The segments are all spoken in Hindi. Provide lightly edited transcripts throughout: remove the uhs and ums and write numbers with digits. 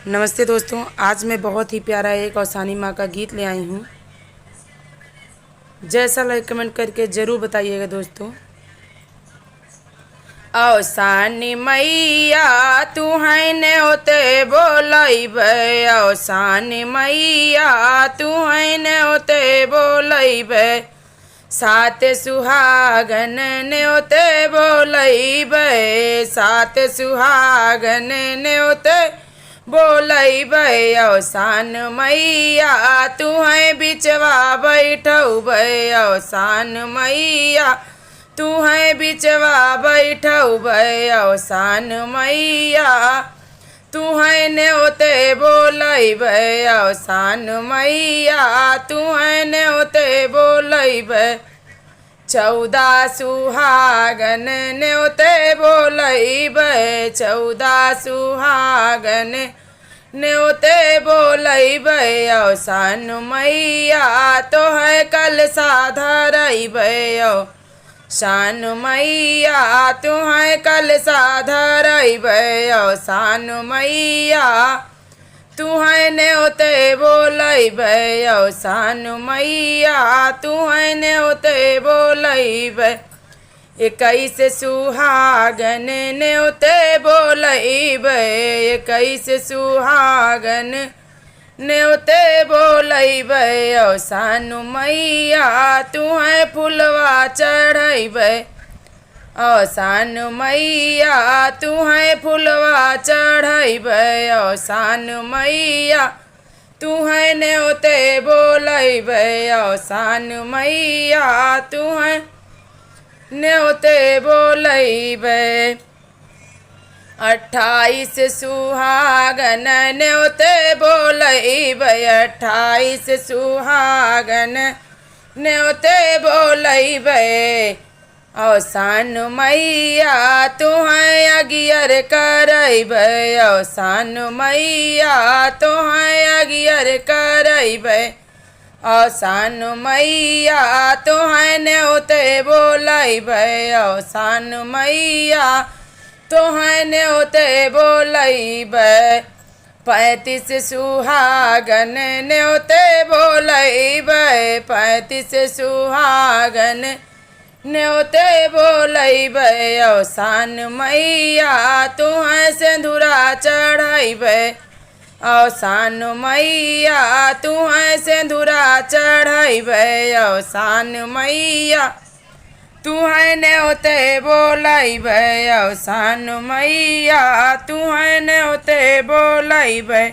नमस्ते दोस्तों, आज मैं बहुत ही प्यारा एक औसानी माँ का गीत ले आई हूँ। जैसा लाइक कमेंट करके ज़रूर बताइएगा दोस्तों। औसानी मैया तू है ने होते बोलैबे, औसानी मैया तू है ने होते बोलैबे, सात सुहागन ने होते बोलैबे, सात सुहागन ने होते बोलैबे, औसान मैया तू है बिचवा बैठौबे, औसान मैया तू है बिचवा बैठौबे, औसान मैया तू है न्योते बोलैबे, औसान मैया तू है न्योते बोलैबे, 14 सुहागन न्योते बोलैबे, 14 सुहागन न्योते बोलैबे, औसान मैया तो है कलशा धरैबे, औसान मैया तू है कलशा धरैबे, औसान मैया तू है न्योते बोलैबे, औसान मैया तू है न्योते बोलैबे, 21 सुहागन न्योते बोलैबे, 21 सुहागन न्योते बोलैबे, औसान मैया तू है फुलवा चढ़ैबे, औसान मैया तू है फुलवा चढ़ैबे, औसान मैया तू है न्योते बोलैबे, औसान मैया तू है न्योते बोलैबे, 28 सुहागन न्योते बोलैबे, 28 सुहागन न्योते बोलैबे, औसान मैया तू है अगियर करैबे, औसान मैया तू है अगियर करैबे, औसान मैया तू है न्योते बोलैबे, औसान मैया तू है न्योते बोलैबे, 35 सुहागन न्योते बोलैबे, 35 सुहागन न्योते बोलैबे, औसान मैया तू है सिंदूरा चढ़ैबे, औसान मैया तू है सिंदूरा चढ़ैबे, औसान मैया तू है न्योते बोलैबे, औसान मैया तू है न्योते बोलैबे,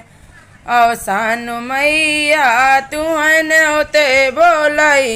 औसान मैया तू है न्योते बोलै।